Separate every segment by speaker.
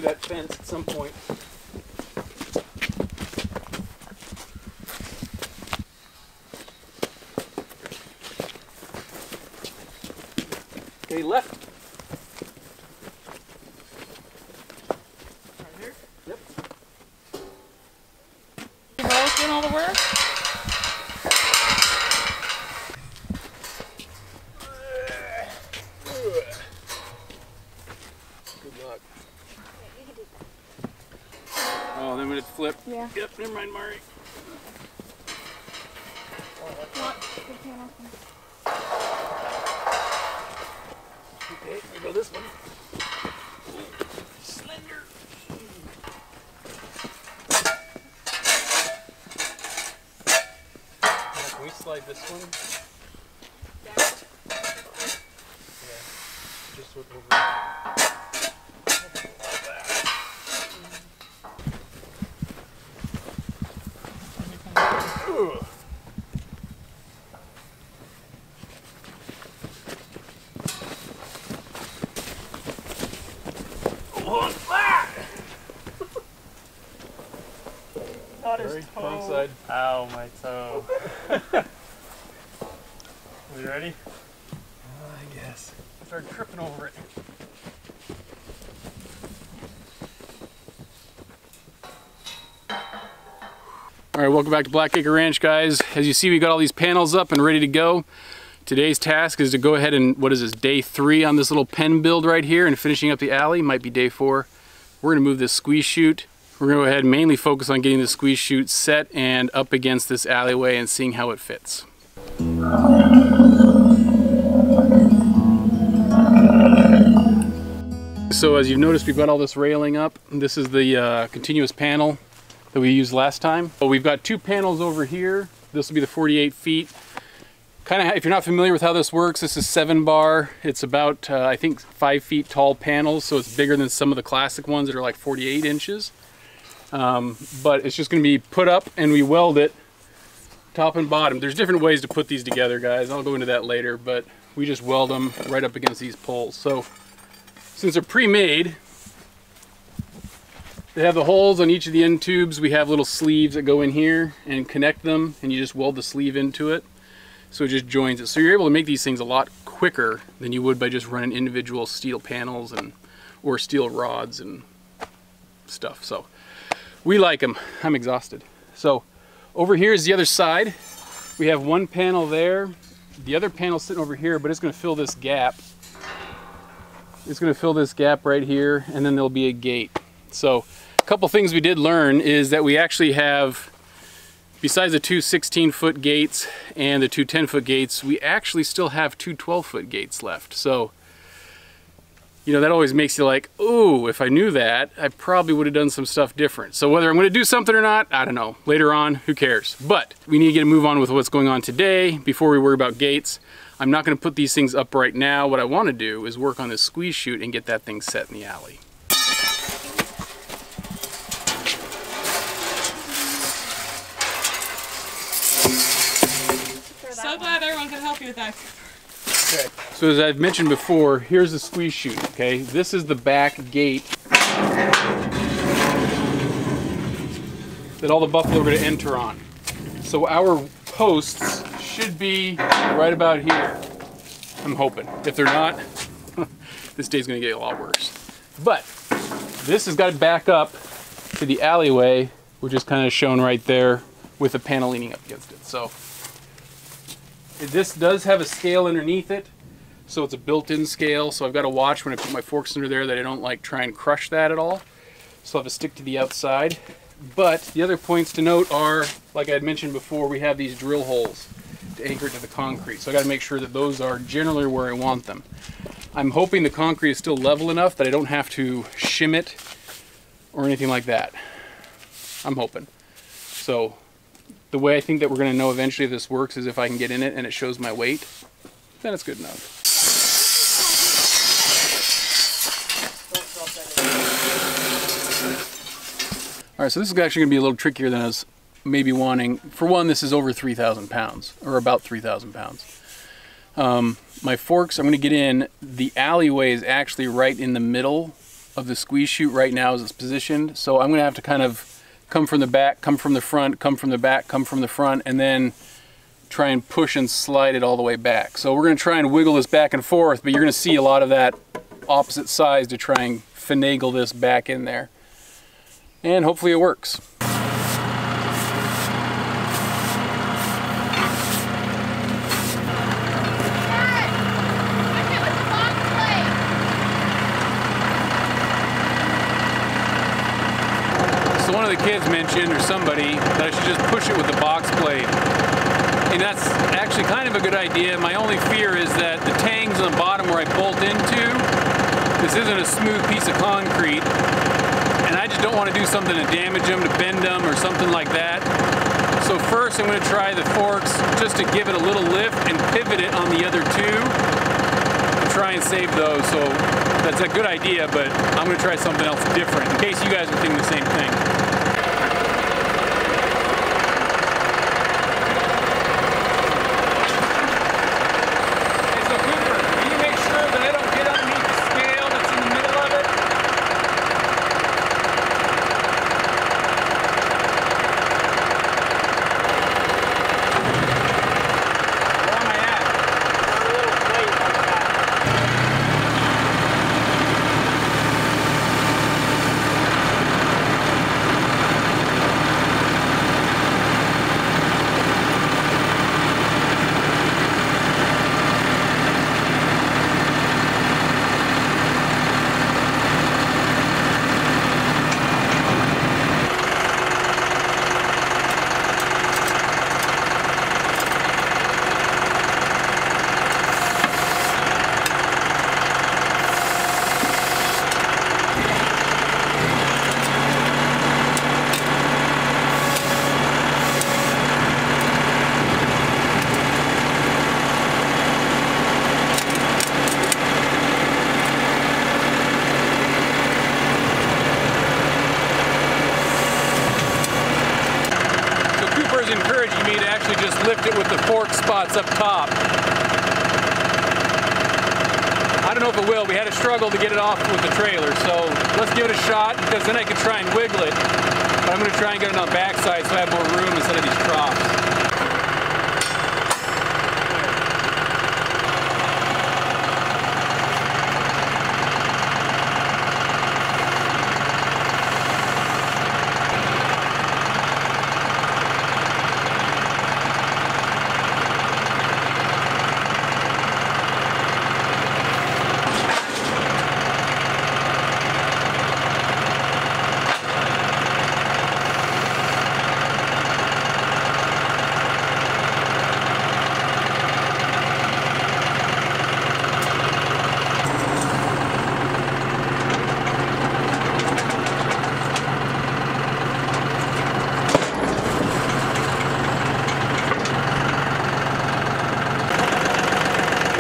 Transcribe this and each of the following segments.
Speaker 1: that fence at some point. Okay, left.
Speaker 2: Right here?
Speaker 1: Yep.
Speaker 2: You both doing all the work?
Speaker 1: Good luck. Oh, then when it flipped.
Speaker 3: Yeah.
Speaker 1: Yep, never mind, Mari. Okay, we go this one. Ooh, slender. Can we slide this one? Yeah. Just look over. Wrong side.
Speaker 2: Ow, my toe. Are you ready?
Speaker 1: I guess.
Speaker 2: I started tripping over it.
Speaker 1: All right, welcome back to Blackacre Ranch, guys. As you see, we got all these panels up and ready to go. Today's task is to go ahead and, what is this, day 3 on this little pen build right here and finishing up the alley. Might be day 4. We're gonna move this squeeze chute. We're gonna go ahead and mainly focus on getting the squeeze chute set and up against this alleyway and seeing how it fits. So as you've noticed, we've got all this railing up. This is the continuous panel that we used last time. But we've got 2 panels over here. This will be the 48 feet. Kind of, if you're not familiar with how this works, this is 7 bar. It's about, I think, 5 feet tall panels, so it's bigger than some of the classic ones that are like 48 inches. But it's just going to be put up and we weld it top and bottom. There's different ways to put these together, guys. I'll go into that later, but we just weld them right up against these poles. So since they're pre-made, they have the holes on each of the end tubes. We have little sleeves that go in here and connect them, and you just weld the sleeve into it. So it just joins it. So you're able to make these things a lot quicker than you would by just running individual steel panels or steel rods and stuff. So we like them. I'm exhausted. So over here is the other side. We have 1 panel there. The other panel sitting over here, but it's going to fill this gap. It's going to fill this gap right here, and then there'll be a gate. So a couple things we did learn is that we actually have, besides the 2 16-foot gates and the 2 10-foot gates, we actually still have 2 12-foot gates left. So, you know, that always makes you like, ooh, if I knew that, I probably would have done some stuff different. So whether I'm going to do something or not, I don't know. Later on, who cares? But we need to get a move on with what's going on today before we worry about gates. I'm not going to put these things up right now. What I want to do is work on this squeeze chute and get that thing set in the alley.
Speaker 2: So glad everyone could help you with that.
Speaker 1: Okay. So as I've mentioned before, here's the squeeze chute, okay? This is the back gate that all the buffalo are going to enter on. So our posts should be right about here, I'm hoping. If they're not, this day's going to get a lot worse. But this has got to back up to the alleyway, which is kind of shown right there with the panel leaning up against it. So this does have a scale underneath it, so it's a built-in scale, so I've got to watch when I put my forks under there that I don't like try and crush that at all. So I'll have to stick to the outside. But the other points to note are, like I had mentioned before, we have these drill holes to anchor it to the concrete. So I got to make sure that those are generally where I want them. I'm hoping the concrete is still level enough that I don't have to shim it or anything like that. I'm hoping. So the way I think that we're going to know eventually if this works is if I can get in it and it shows my weight, then it's good enough. Alright, so this is actually going to be a little trickier than I was maybe wanting. For one, this is over 3,000 pounds, or about 3,000 pounds. My forks, I'm going to get in. The alleyway is actually right in the middle of the squeeze chute right now as it's positioned. So I'm gonna have to kind of come from the back, come from the front, come from the back, come from the front, and then try and push and slide it all the way back. So we're gonna try and wiggle this back and forth, but you're gonna see a lot of that opposite sides to try and finagle this back in there. And hopefully it works. So one of the kids mentioned, or somebody, that I should just push it with the box blade. And that's actually kind of a good idea. My only fear is that the tangs on the bottom where I bolt into, this isn't a smooth piece of concrete, and I just don't want to do something to damage them, to bend them, or something like that. So first I'm going to try the forks just to give it a little lift and pivot it on the other two to try and save those. So that's a good idea, but I'm going to try something else different in case you guys are thinking the same thing. Encouraging me to actually just lift it with the fork spots up top. I don't know if it will. We had a struggle to get it off with the trailer, so let's give it a shot, because then I can try and wiggle it. But I'm going to try and get it on the backside so I have more room instead of these troughs.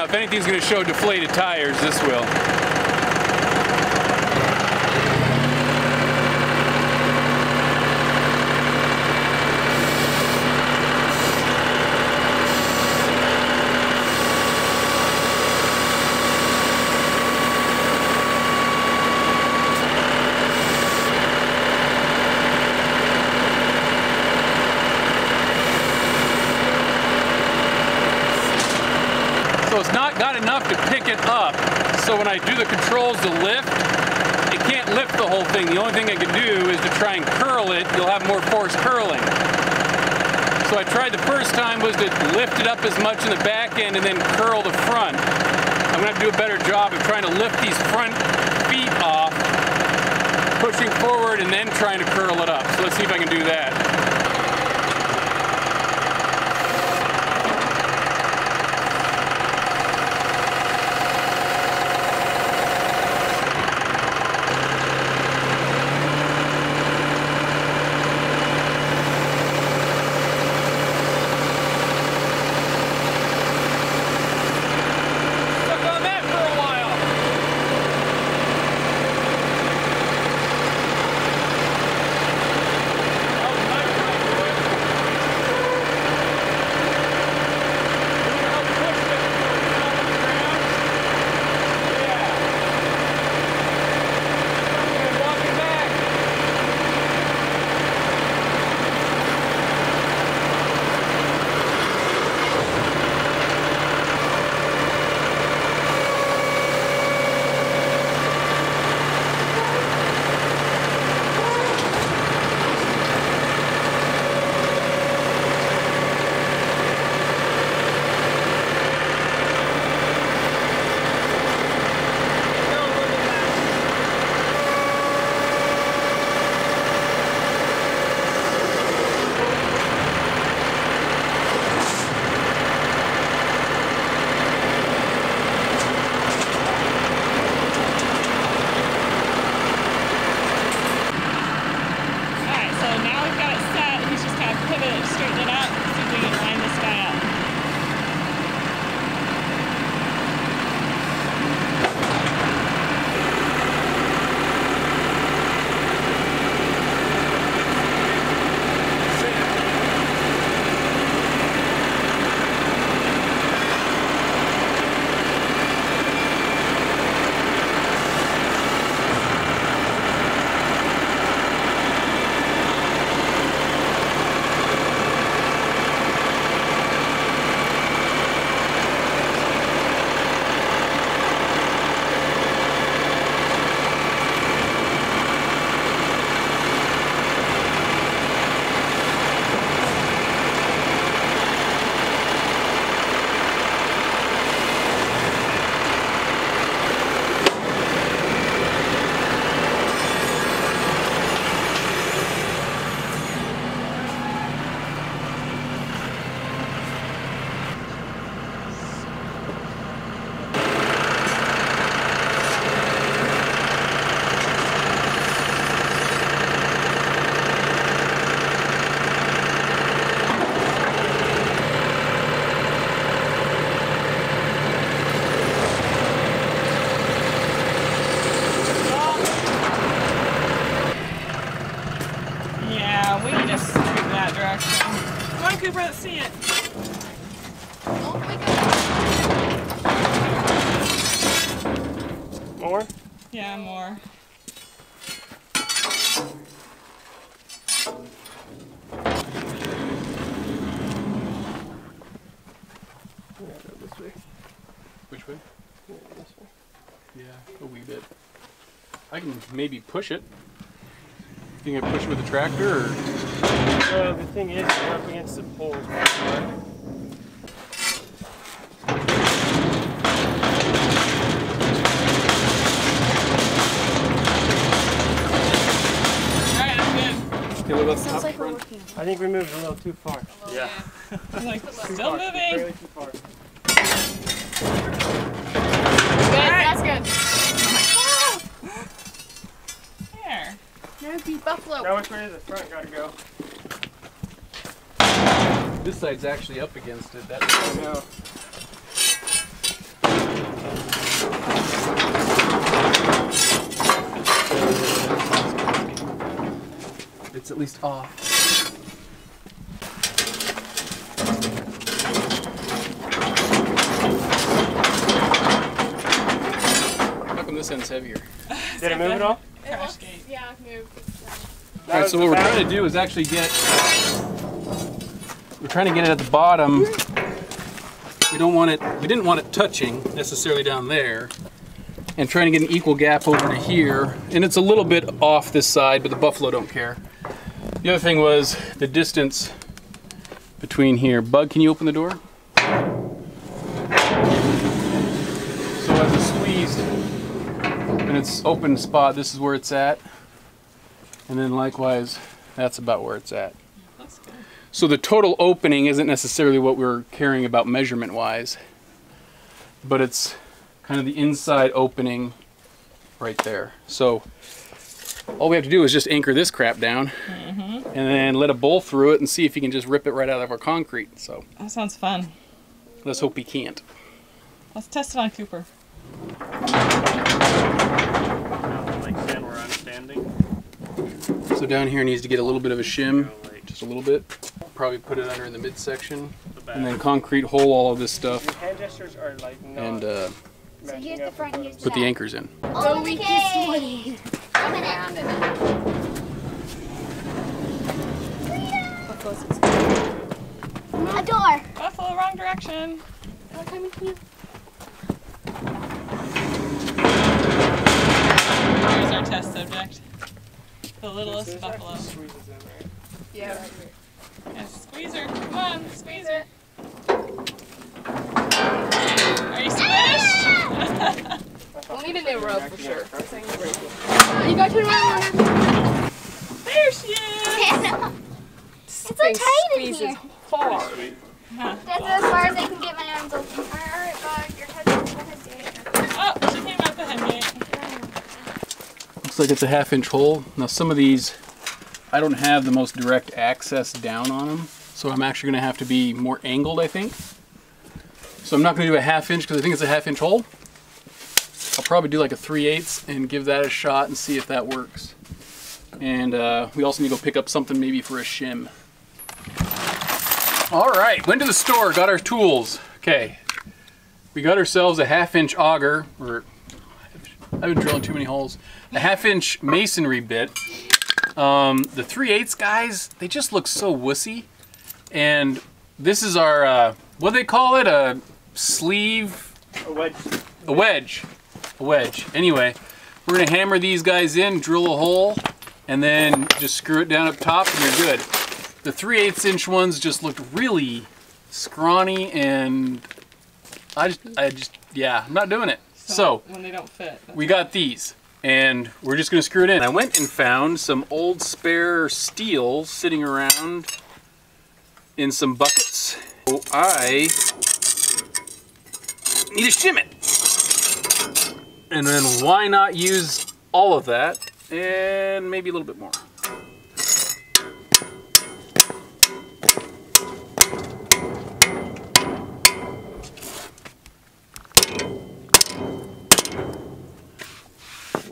Speaker 1: If anything's going to show deflated tires, this will. So it's not got enough to pick it up. So when I do the controls to lift, it can't lift the whole thing. The only thing I can do is to try and curl it. You'll have more force curling. So I tried the first time was to lift it up as much in the back end and then curl the front. I'm gonna have to do a better job of trying to lift these front feet off, pushing forward and then trying to curl it up. So let's see if I can do that.
Speaker 2: Yeah, we need to scoot that direction. Come on, Cooper, let's see it.
Speaker 3: Oh my God.
Speaker 2: More? Yeah, more.
Speaker 1: This way. Which way?
Speaker 2: Yeah, this way.
Speaker 1: Yeah, a wee bit. I can maybe push it. You think I push it with the tractor, or?
Speaker 2: Well, the thing is, we're up against the poles.
Speaker 3: Sounds like we're working.
Speaker 2: I think we moved a little too far. Yeah. Like, still moving. Barely too far.
Speaker 3: Good, that's good.
Speaker 2: There.
Speaker 3: No, be buffalo.
Speaker 2: Now which way does the front gotta go?
Speaker 1: This side's actually up against it. That's
Speaker 2: I know.
Speaker 1: it's at least off. How come this end's heavier?
Speaker 2: Did it move at all?
Speaker 3: Crash gate. Yeah, move.
Speaker 1: Alright, so what we're trying to do is actually get, we're trying to get it at the bottom. We didn't want it touching necessarily down there. And trying to get an equal gap over to here. And it's a little bit off this side, but the buffalo don't care. The other thing was the distance between here. Bug, can you open the door? So as it's squeezed and it's open spot, this is where it's at. And then likewise, that's about where it's at.
Speaker 2: That's good.
Speaker 1: So the total opening isn't necessarily what we're caring about measurement wise, but it's kind of the inside opening right there. So all we have to do is just anchor this crap down and then let a bowl through it and see if he can just rip it right out of our concrete. So
Speaker 2: That sounds fun.
Speaker 1: let's hope he can't.
Speaker 2: Let's test it on Cooper.
Speaker 4: Like saying where I'm standing.
Speaker 1: So down here needs to get a little bit of a shim, just a little bit. Probably put it under in the midsection and then concrete hole all of this stuff
Speaker 2: Hand gestures are like not
Speaker 1: and
Speaker 3: So here's the front, here's the
Speaker 1: put the
Speaker 3: back.
Speaker 1: anchors in.
Speaker 3: Oh, we can swing. Coming out. A door.
Speaker 2: Buffalo, wrong direction.
Speaker 3: Don't come with you.
Speaker 2: Here's our test subject. The littlest buffalo.
Speaker 4: Squeezes in there.
Speaker 3: Yeah.
Speaker 2: Yes, squeeze her. Come on, squeeze her. Are you squished?
Speaker 3: We'll need a new rope for sure. You got to run.
Speaker 2: There she is.
Speaker 3: It's so tight in here.
Speaker 2: Hard.
Speaker 3: That's as far as I can get my arms open. Alright, bud, you're touching the head gate.
Speaker 2: Oh, she came out the head gate.
Speaker 1: Looks like it's a 1/2 inch hole. Now some of these, I don't have the most direct access down on them, so I'm actually going to have to be more angled, I think. So I'm not going to do a 1/2 inch because I think it's a 1/2 inch hole. I'll probably do like a 3/8 and give that a shot and see if that works. And we also need to go pick up something maybe for a shim. All right, went to the store, got our tools. Okay, we got ourselves a 1/2 inch auger, or I've been drilling too many holes. A 1/2 inch masonry bit. The 3/8 guys, they just look so wussy. And this is our, what do they call it? A sleeve?
Speaker 2: A wedge.
Speaker 1: A wedge. A wedge. Anyway, we're gonna hammer these guys in, drill a hole, and then just screw it down up top and you're good. The 3/8 inch ones just looked really scrawny and yeah, I'm not doing it. So
Speaker 2: when they don't fit.
Speaker 1: we got these and we're just gonna screw it in. I went and found some old spare steel sitting around in some buckets. So I need to shim it. And then why not use all of that and maybe a little bit more.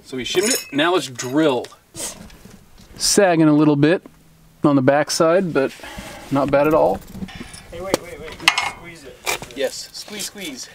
Speaker 1: So we shimmed it, now let's drill. Sagging a little bit, on the back side, but not bad at all.
Speaker 2: Hey, wait. Squeeze it.
Speaker 1: Yes, squeeze.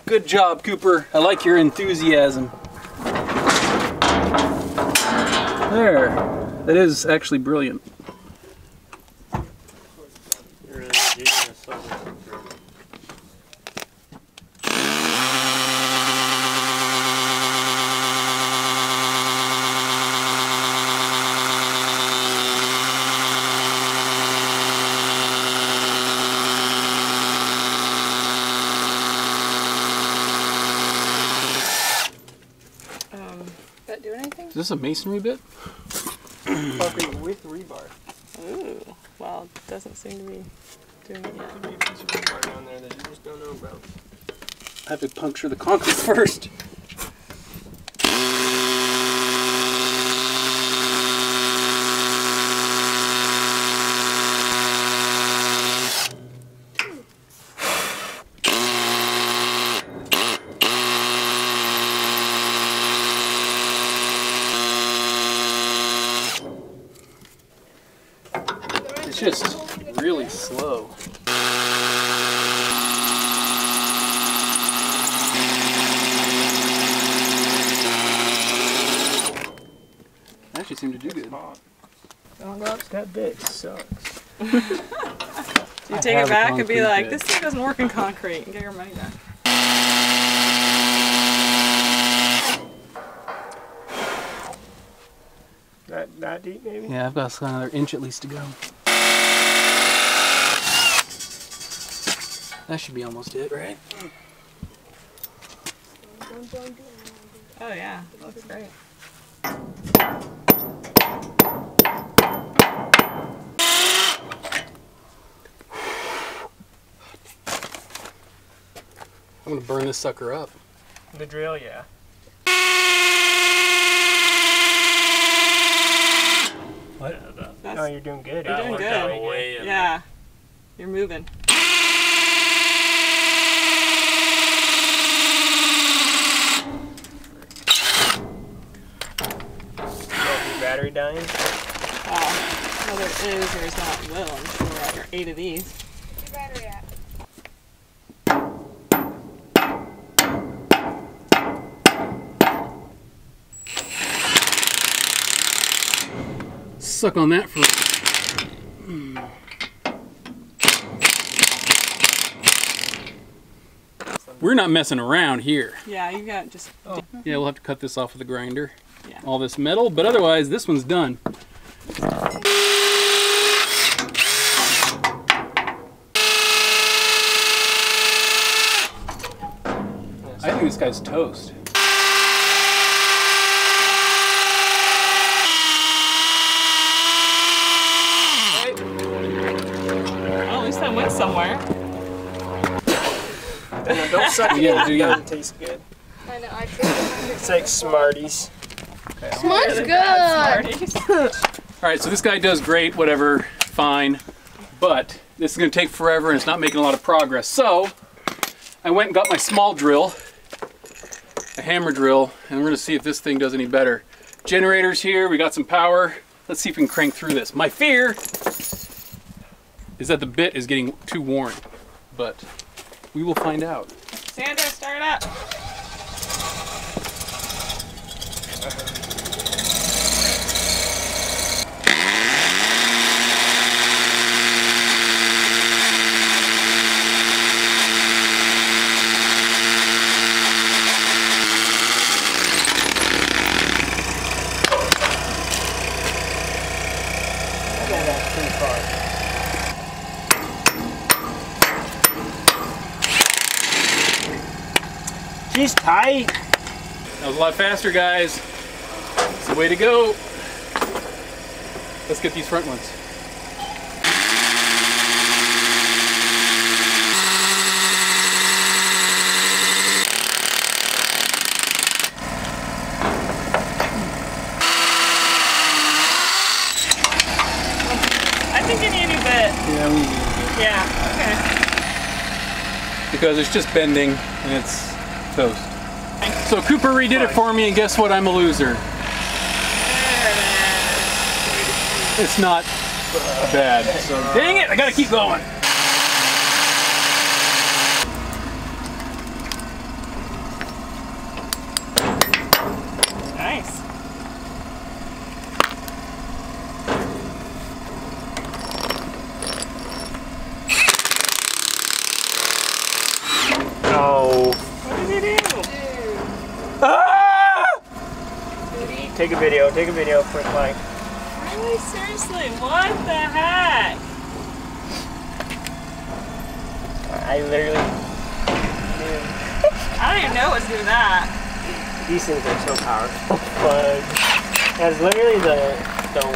Speaker 1: Good job, Cooper. I like your enthusiasm. There. That is actually brilliant.
Speaker 4: You're really using a slow cooker.
Speaker 5: That do anything?
Speaker 1: Is this a masonry bit?
Speaker 2: Concrete with rebar.
Speaker 5: Ooh, well, it doesn't seem to be doing it yet.
Speaker 2: Maybe there's a rebar down there that you just don't know about.
Speaker 1: I have to puncture the concrete first. It's just really slow. Actually seemed to do good.
Speaker 2: That bit sucks.
Speaker 5: You take
Speaker 1: have
Speaker 5: it
Speaker 1: a
Speaker 5: back and be
Speaker 1: concrete
Speaker 5: like,
Speaker 1: bit.
Speaker 5: this thing doesn't work in concrete, and get your money back.
Speaker 2: That deep, maybe?
Speaker 1: Yeah, I've got another inch at least to go. That should be almost it, right?
Speaker 5: Oh yeah, looks great.
Speaker 1: I'm gonna burn this sucker up.
Speaker 2: The drill, yeah.
Speaker 1: What?
Speaker 5: That's,
Speaker 2: No, you're doing good.
Speaker 5: you're doing
Speaker 4: worked
Speaker 5: good.
Speaker 4: out way in
Speaker 5: Yeah, you're moving.
Speaker 2: Your battery dying?
Speaker 5: Whether it is or is not will, I'm sure after 8 of these.
Speaker 3: Where's your battery at?
Speaker 1: Suck on that for. We're not messing around here.
Speaker 5: Yeah, you got just.
Speaker 1: Yeah, we'll have to cut this off with a grinder.
Speaker 5: Yeah.
Speaker 1: All this metal, but otherwise this one's done. I think this guy's toast.
Speaker 5: Oh, at least I went somewhere.
Speaker 2: No, don't suck it
Speaker 1: Yeah,
Speaker 2: in.
Speaker 1: do
Speaker 2: It
Speaker 1: you-
Speaker 2: doesn't taste good.
Speaker 3: I know, I tried.
Speaker 2: It's like Smarties.
Speaker 3: Smart's good.
Speaker 5: Smarties.
Speaker 1: Alright, so this guy does great, whatever, fine. But this is going to take forever and it's not making a lot of progress. So, I went and got my small drill, a hammer drill, and we're going to see if this thing does any better. Generators here, we got some power. Let's see if we can crank through this. My fear is that the bit is getting too worn, but we will find out.
Speaker 5: Sandra, start up.
Speaker 2: That's too far. She's tight.
Speaker 1: That was a lot faster, guys. It's the way to go. Let's get these front ones.
Speaker 5: I think you need a new bit.
Speaker 1: Yeah, we need to.
Speaker 5: Yeah, okay.
Speaker 1: Because it's just bending and it's toast. So Cooper redid it for me, and guess what? I'm a loser. It's not bad. So dang it, I gotta keep going.
Speaker 5: Nice.
Speaker 4: No.
Speaker 5: What did he do?
Speaker 4: Ah! Take a video quick like.
Speaker 5: Really? Seriously? What the heck?
Speaker 4: I literally
Speaker 5: I don't even know what's doing that.
Speaker 4: these things are so powerful. But that's literally the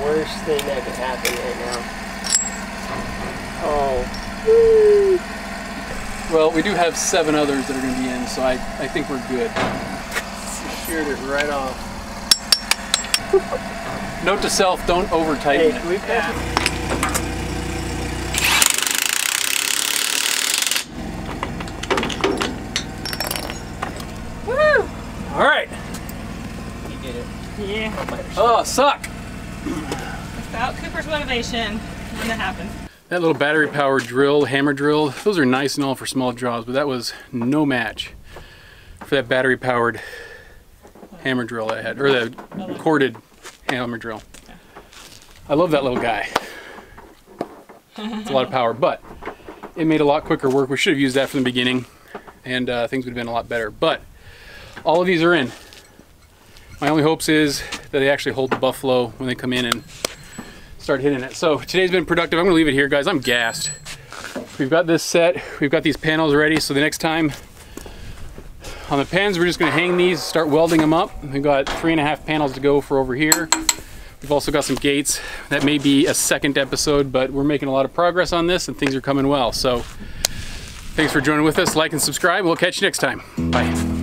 Speaker 4: worst thing that could happen right now. Oh.
Speaker 1: Well, we do have 7 others that are going to be in, so I think we're good.
Speaker 4: Sheared it right off.
Speaker 1: Note to self, don't over tighten
Speaker 4: Hey,
Speaker 1: it.
Speaker 4: can we pass it?
Speaker 5: Woo!
Speaker 1: All right.
Speaker 4: You did it.
Speaker 5: Yeah.
Speaker 1: Oh, suck.
Speaker 5: Without Cooper's motivation, wouldn't have happened.
Speaker 1: That little battery powered drill, hammer drill, those are nice and all for small jobs, but that was no match for that battery powered hammer drill I had, or the corded hammer drill. I love that little guy. It's a lot of power, but it made a lot quicker work. We should have used that from the beginning, and things would have been a lot better. But all of these are in. My only hopes is that they actually hold the buffalo when they come in and start hitting it. So today's been productive. I'm gonna leave it here, guys. I'm gassed. We've got this set. We've got these panels ready. So the next time on the pens, we're just gonna hang these, start welding them up. We've got 3.5 panels to go for over here. We've also got some gates. That may be a second episode, but we're making a lot of progress on this and things are coming well. So thanks for joining with us. Like and subscribe. We'll catch you next time. Bye.